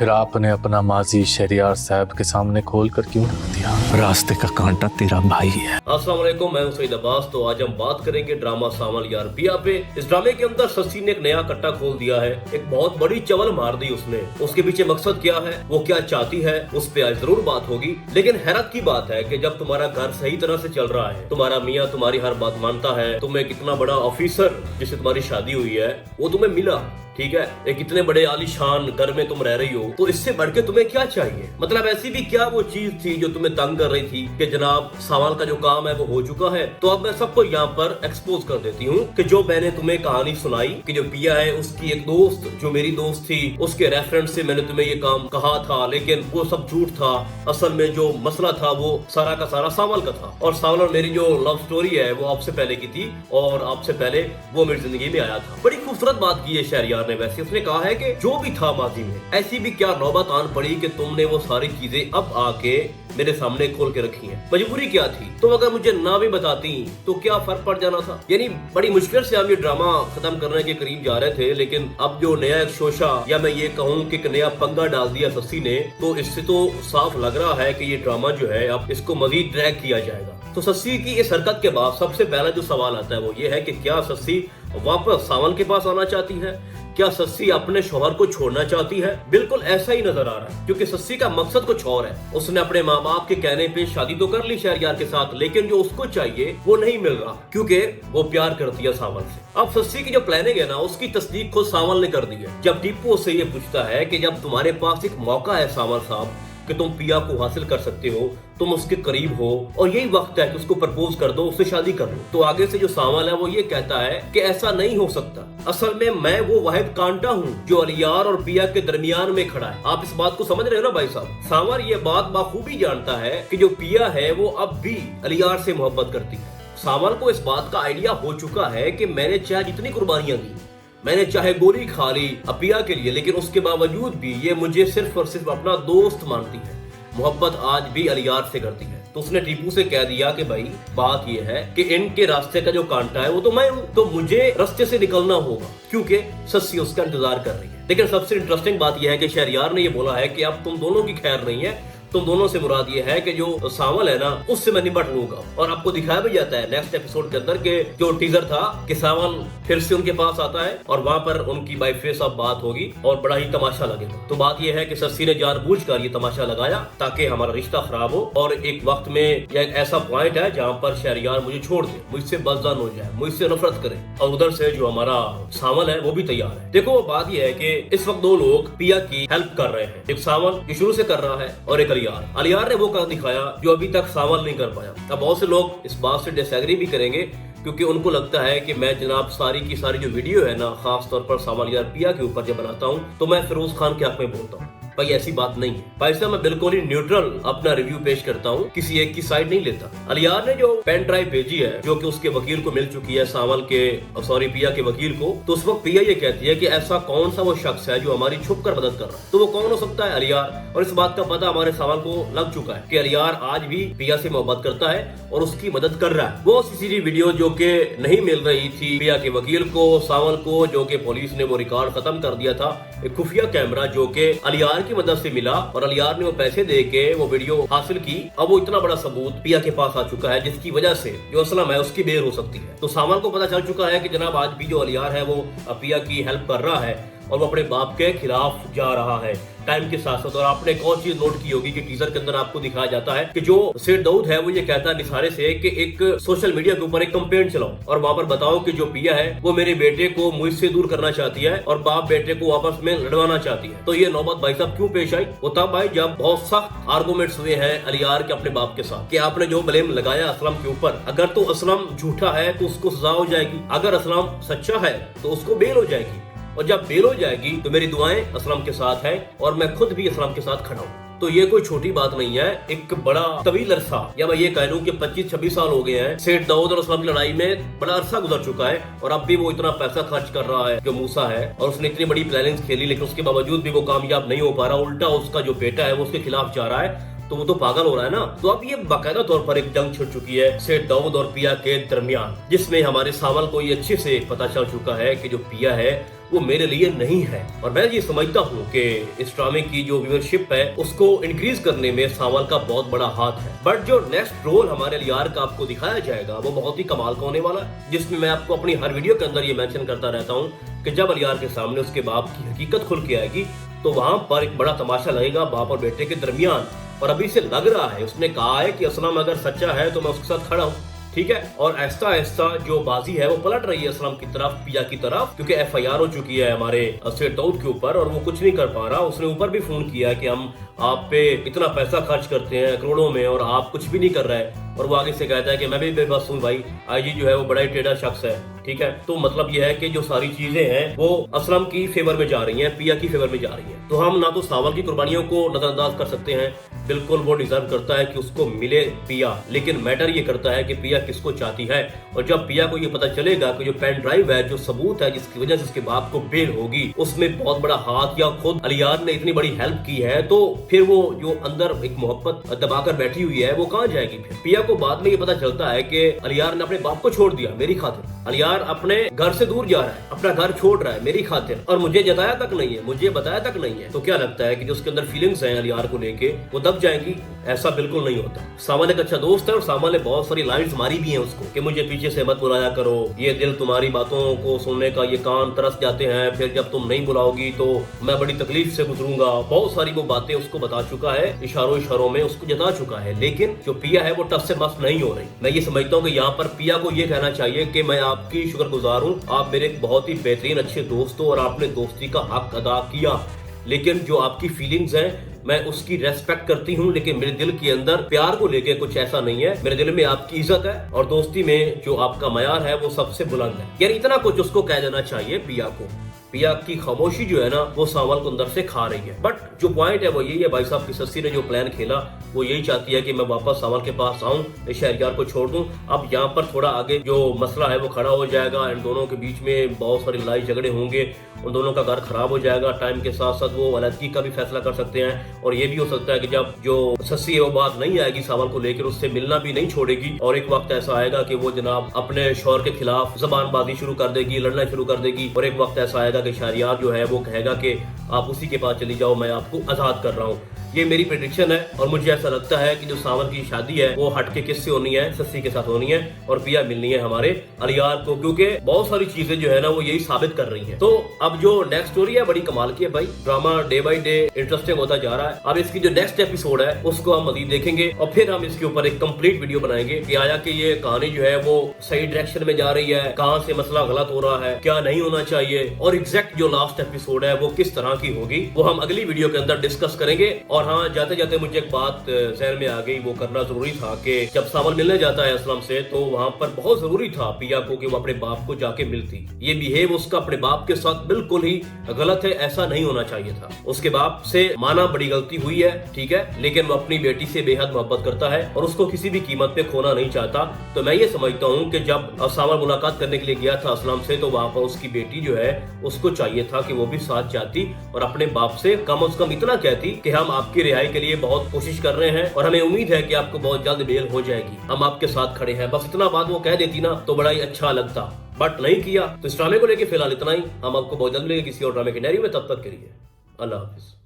फिर आपने अपना माजी शहरियार साहब के सामने खोल कर क्यों रख दिया? रास्ते का कांटा तेरा भाई है। अस्सलाम वालेकुम, मैं हूं सईद अब्बास। तो आज हम बात करेंगे ड्रामा सावल यार पिया पे। इस ड्रामे के अंदर सस्सी ने एक नया कट्टा खोल दिया है, एक बहुत बड़ी चवल मार दी उसने। उसके पीछे मकसद क्या है, वो क्या चाहती है, उस पे आज जरूर बात होगी। लेकिन हैरत की बात है कि जब तुम्हारा घर सही तरह से चल रहा है, तुम्हारा मियाँ तुम्हारी हर बात मानता है, तुम्हें कितना बड़ा ऑफिसर जिससे तुम्हारी शादी हुई है वो तुम्हें मिला, ठीक है, एक इतने बड़े आलीशान घर में तुम रह रही हो, तो इससे बढ़ के तुम्हें क्या चाहिए? मतलब ऐसी भी क्या वो चीज थी जो तुम्हें तंग कर रही थी कि जनाब सावल का जो काम है वो हो चुका है। तो अब मैं सबको यहाँ पर एक्सपोज कर देती हूँ कि जो मैंने तुम्हें कहानी सुनाई कि जो पिया है उसकी एक दोस्त जो मेरी दोस्त थी उसके रेफरेंस से मैंने तुम्हें ये काम कहा था, लेकिन वो सब झूठ था। असल में जो मसला था वो सारा का सारा सावल का था, और सावल और मेरी जो लव स्टोरी है वो आपसे पहले की थी, और आपसे पहले वो मेरी जिंदगी में आया था। बड़ी खूबसूरत बात की है शहरियार ने। वैसे उसने कहा है कि जो भी था माजी में, ऐसी भी क्या नौबत आन पड़ी कि तुमने वो सारी चीजें अब आके मेरे सामने खोल के रखी हैं। मजबूरी क्या थी? तो अगर मुझे ना भी बताती तो क्या फर्क पड़ जाना था? यानी बड़ी मुश्किल से हम ये ड्रामा खत्म करने के करीब जा रहे थे, लेकिन अब जो नया एक शोशा या मैं ये कहूँ कि एक नया पंगा डाल दिया सस्सी ने, तो इससे तो साफ लग रहा है कि ये ड्रामा जो है अब इसको मजीद ड्रैग किया जाएगा। तो सस्सी की इस हरकत के बाद सबसे पहला जो सवाल आता है वो ये है कि क्या सस्सी वापस सावल के पास आना चाहती है? क्या सस्सी अपने शौहर को छोड़ना चाहती है? बिल्कुल ऐसा ही नजर आ रहा है, क्योंकि सस्सी का मकसद कुछ और है। उसने अपने माँ बाप के कहने पे शादी तो कर ली शहरियार के साथ, लेकिन जो उसको चाहिए वो नहीं मिल रहा, क्योंकि वो प्यार करती है सावल से। अब सस्सी की जो प्लानिंग है ना, उसकी तस्दीक खुद सावल ने कर दी है। जब टीपू उससे ये पूछता है कि जब तुम्हारे पास एक मौका है सावल साहब कि तुम पिया को हासिल कर सकते हो, तुम उसके करीब हो और यही वक्त है कि उसको प्रपोज कर दो, उससे शादी कर लो, तो आगे से जो सावल है वो ये कहता है कि ऐसा नहीं हो सकता। असल में मैं वो वाहिद कांटा हूँ जो अलियार और पिया के दरमियान में खड़ा है। आप इस बात को समझ रहे हो ना भाई साहब? सावल ये बात बाखूबी जानता है कि जो पिया है वो अब भी अलियार से मोहब्बत करती है। सावल को इस बात का आइडिया हो चुका है कि मैंने चाहे जितनी कुर्बानियां दी, मैंने चाहे गोली खा ली अपिया के लिए, लेकिन उसके बावजूद भी ये मुझे सिर्फ और सिर्फ अपना दोस्त मानती है, मोहब्बत आज भी अलियार से करती है। तो उसने टीपू से कह दिया कि भाई बात ये है कि इनके रास्ते का जो कांटा है वो तो मैं हूँ, तो मुझे रास्ते से निकलना होगा, क्योंकि सस्सी उसका इंतजार कर रही है। लेकिन सबसे इंटरेस्टिंग बात यह है कि शहरियार ने ये बोला है कि अब तुम दोनों की खैर नहीं है, तुम दोनों से मुराद ये है कि जो सावल है ना उससे मैं निपट लूंगा। और आपको दिखाया भी जाता है नेक्स्ट एपिसोड के अंदर के जो टीजर था कि सावल फिर से उनके पास आता है और वहां पर उनकी बाय फेस ऑफ बात होगी और बड़ा ही तमाशा लगेगा। तो बात यह है कि सस्सी ने जानबूझकर ये तमाशा लगाया ताकि हमारा रिश्ता खराब हो, और एक वक्त में यह एक ऐसा पॉइंट है जहाँ पर शहरियार मुझे छोड़ दे, मुझसे बज़दान हो जाए, मुझसे नफरत करे, और उधर से जो हमारा सावल है वो भी तैयार है। देखो बात यह है कि इस वक्त दो लोग पिया की हेल्प कर रहे हैं, एक सावल जो शुरू से कर रहा है और एक अलियार ने वो कर दिखाया जो अभी तक सावल नहीं कर पाया। अब बहुत से लोग इस बात से डिसएग्री भी करेंगे, क्योंकि उनको लगता है कि मैं जनाब सारी की सारी जो वीडियो है ना, खास तौर पर सावल यार पिया के ऊपर जब बनाता हूँ तो मैं फिरोज खान के हक में बोलता हूँ। भाई ऐसी बात नहीं है भाई साहब, मैं बिल्कुल ही न्यूट्रल अपना रिव्यू पेश करता हूँ, किसी एक की साइड नहीं लेता। अलियार ने जो पेन ड्राइव भेजी है जो कि उसके वकील को मिल चुकी है, सावल के पिया के वकील को, तो उस वक्त पिया ये कहती है कि ऐसा कौन सा वो शख्स है जो हमारी छुप कर मदद कर रहा है, तो वो कौन हो सकता है? अलियार। और इस बात का पता हमारे सावल को लग चुका है कि अलियार आज भी पिया से मोहब्बत करता है और उसकी मदद कर रहा है। वो सीसीटीवी वीडियो जो कि नहीं मिल रही थी पिया के वकील को, सावल को, जो कि पुलिस ने वो रिकॉर्ड खत्म कर दिया था, एक खुफिया कैमरा जो कि अलियार की मदद से मिला और अलियार ने वो पैसे दे के वो वीडियो हासिल की। अब वो इतना बड़ा सबूत पिया के पास आ चुका है जिसकी वजह से जो असलम है उसकी बेर हो सकती है। तो सावल को पता चल चुका है कि जनाब आज भी जो अलियार है वो पिया की हेल्प कर रहा है और वो अपने बाप के खिलाफ जा रहा है टाइम के साथ साथ। और आपने एक और चीज नोट की होगी कि टीजर के अंदर आपको दिखाया जाता है कि जो सेठ दाऊद है वो ये कहता है निसारे से कि एक सोशल मीडिया के ऊपर एक कैंपेन चलाओ और वहां पर बताओ कि जो पिया है वो मेरे बेटे को मुझसे दूर करना चाहती है और बाप बेटे को आपस में लड़वाना चाहती है। तो ये नौबत भाई साहब क्यों पेश आई? वो तब भाई जब बहुत सख्त आर्गूमेंट्स हुए हैं अलियार के अपने बाप के साथ कि आपने जो ब्लेम लगाया असलम के ऊपर, अगर तो असलम झूठा है तो उसको सजा हो जाएगी, अगर असलम सच्चा है तो उसको बेल हो जाएगी, और जब बेल हो जाएगी तो मेरी दुआएं असलम के साथ है और मैं खुद भी असलम के साथ खड़ा हूँ। तो ये कोई छोटी बात नहीं है, एक बड़ा तवील अरसा, या मैं ये कह लूं कि 25-26 साल हो गए हैं सेठ दाऊद और असलम की लड़ाई में, बड़ा अरसा गुजर चुका है और अब भी वो इतना पैसा खर्च कर रहा है जो मूसा है, और उसने इतनी बड़ी प्लानिंग्स खेली, लेकिन उसके बावजूद भी वो कामयाब नहीं हो पा रहा। उल्टा उसका जो बेटा है वो उसके खिलाफ जा रहा है, तो वो तो पागल हो रहा है ना। तो अब ये बाकायदा तौर पर एक जंग छिड़ चुकी है सेठ दाऊद और पिया के दरमियान, जिसमें हमारे सावल को ये अच्छे से पता चल चुका है कि जो पिया है वो मेरे लिए नहीं है। और मैं ये समझता हूँ कि इस ड्रामे की जो व्यूअरशिप है उसको इंक्रीज करने में सावल का बहुत बड़ा हाथ है। बट जो नेक्स्ट रोल हमारे अलियार का आपको दिखाया जाएगा वो बहुत ही कमाल का होने वाला है, जिसमें मैं आपको अपनी हर वीडियो के अंदर ये मेंशन करता रहता हूँ कि जब अलियार के सामने उसके बाप की हकीकत खुल के आएगी तो वहां पर एक बड़ा तमाशा लगेगा बाप और बेटे के दरमियान। और अभी से लग रहा है, उसने कहा है कि असलम अगर सच्चा है तो मैं उसके साथ खड़ा हूँ, ठीक है। और ऐसा ऐसा जो बाजी है वो पलट रही है असलम की तरफ, पिया की तरफ, क्योंकि एफआईआर हो चुकी है हमारे सेठ दाऊद के ऊपर और वो कुछ नहीं कर पा रहा। उसने ऊपर भी फोन किया कि हम आप पे इतना पैसा खर्च करते हैं करोड़ों में और आप कुछ भी नहीं कर रहे। और वो आगे से कहता है कि मैं भी बेबस हूँ भाई, आईजी जो है वो बड़ा ही टेढ़ा शख्स है, ठीक है। तो मतलब ये है कि जो सारी चीजें हैं वो असलम की फेवर में जा रही हैं, पिया की फेवर में जा रही हैं। तो हम ना तो सावल की कुर्बानियों को नजरअंदाज कर सकते हैं, बिल्कुल वो डिजर्व करता है कि उसको मिले पिया, लेकिन मैटर ये करता है कि पिया किसको चाहती है। और जब पिया को ये पता चलेगा कि जो पेन ड्राइव है, जो सबूत है जिसकी वजह से उसके बाप को बेल होगी, उसमें बहुत बड़ा हाथ या खुद अलियार ने इतनी बड़ी हेल्प की है, तो फिर वो जो अंदर एक मोहब्बत दबाकर बैठी हुई है वो कहाँ जाएगी। फिर पिया को बाद में ये पता चलता है कि अलियार ने अपने बाप को छोड़ दिया मेरी खातिर, अलियार अपने घर से दूर जा रहा है, अपना घर छोड़ रहा है मेरी खातिर, और मुझे जताया तक नहीं है, मुझे बताया तक नहीं है। तो क्या लगता है कि जो उसके अंदर फीलिंग्स हैं अलियार को लेके वो दब जाएंगी? ऐसा बिल्कुल नहीं होता। सावल एक अच्छा दोस्त है और सावल ने बहुत सारी लाइन्स मारी भी हैं उसको कि मुझे पीछे से मत बुलाया करो, ये दिल तुम्हारी बातों को सुनने का, ये कान तरस जाते हैं, फिर जब तुम नहीं बुलाओगी तो मैं बड़ी तकलीफ से गुजरूंगा। बहुत सारी वो बातें उसको बता चुका है, इशारों में उसको जता चुका है। लेकिन जो पिया है वो टस से मस नहीं हो रही। मैं ये समझता हूँ कि यहाँ पर पिया को ये कहना चाहिए कि मैं आपकी शुक्रगुजार हूँ, आप मेरे एक बहुत ही बेहतरीन अच्छे दोस्त हो और आपने दोस्ती का हक अदा किया, लेकिन जो आपकी फीलिंग्स हैं मैं उसकी रेस्पेक्ट करती हूँ, लेकिन मेरे दिल के अंदर प्यार को लेके कुछ ऐसा नहीं है। मेरे दिल में आपकी इज्जत है और दोस्ती में जो आपका मयार है वो सबसे बुलंद है। यार इतना कुछ उसको कह देना चाहिए पिया को। पिया की खामोशी जो है ना वो सावल को अंदर से खा रही है। बट जो पॉइंट है वो यही है, भाई साहब की सस्सी ने जो प्लान खेला वो यही चाहती है कि मैं वापस सावल के पास आऊं, शहरयार को छोड़ दूं। अब यहाँ पर थोड़ा आगे जो मसला है वो खड़ा हो जाएगा, इन दोनों के बीच में बहुत सारी लड़ाई झगड़े होंगे, उन दोनों का घर खराब हो जाएगा। टाइम के साथ साथ वो अलहदगी का भी फैसला कर सकते हैं और ये भी हो सकता है कि जब जो सस्सी है वो बात नहीं आएगी सावल को लेकर, उससे मिलना भी नहीं छोड़ेगी और एक वक्त ऐसा आएगा कि वो जनाब अपने शौहर के खिलाफ जबानबाजी शुरू कर देगी, लड़ना शुरू कर देगी। और एक वक्त ऐसा आएगा कि शहरयार जो है वो कहेगा कि आप उसी के पास चली जाओ, मैं आपको आजाद कर रहा हूँ। ये मेरी प्रेडिक्शन है और मुझे ऐसा लगता है कि जो सावल की शादी है वो हटके किससे होनी है, सस्सी के साथ होनी है और पिया मिलनी है हमारे अलियार को, क्योंकि बहुत सारी चीजें जो है ना वो यही साबित कर रही हैं। तो अब जो नेक्स्ट स्टोरी है बड़ी कमाल की है भाई, drama day by day interesting होता जा रहा है। अब इसकी जो नेक्स्ट एपिसोड है उसको हम मजीद देखेंगे और फिर हम इसके ऊपर एक कंप्लीट वीडियो बनाएंगे कि आया कि ये कहानी जो है वो सही डायरेक्शन में जा रही है, कहाँ से मसला गलत हो रहा है, क्या नहीं होना चाहिए, और एग्जैक्ट जो लास्ट एपिसोड है वो किस तरह की होगी वो हम अगली वीडियो के अंदर डिस्कस करेंगे। और हाँ, जाते जाते मुझे एक बात जहन में आ गई, वो करना जरूरी था कि जब सावल मिलने जाता है असलम से तो वहां पर बहुत जरूरी था पिया को कि वो अपने बाप को जाके मिलती। ये बिहेव उसका अपने बाप के साथ बिल्कुल ही गलत है, ऐसा नहीं होना चाहिए था। उसके बाप से माना बड़ी गलती हुई है, ठीक है, लेकिन वो अपनी बेटी से बेहद मोहब्बत करता है और उसको किसी भी कीमत पे खोना नहीं चाहता। तो मैं ये समझता हूँ कि जब सावल मुलाकात करने के लिए गया था असलम से तो वहां पर उसकी बेटी जो है उसको चाहिए था कि वो भी साथ जाती और अपने बाप से कम इतना कहती कि हम आपकी रिहाई के लिए बहुत कोशिश कर रहे हैं और हमें उम्मीद है कि आपको बहुत जल्द बेल हो जाएगी, हम आपके साथ खड़े हैं। बस इतना बात वो कह देती ना तो बड़ा ही अच्छा लगता, बट नहीं किया। तो इस ड्रामे को लेके फिलहाल इतना ही, हम आपको बहुत जल्द मिलेंगे किसी और ड्रामे के नैरी में, तब तक के लिए अल्लाह हाफिज।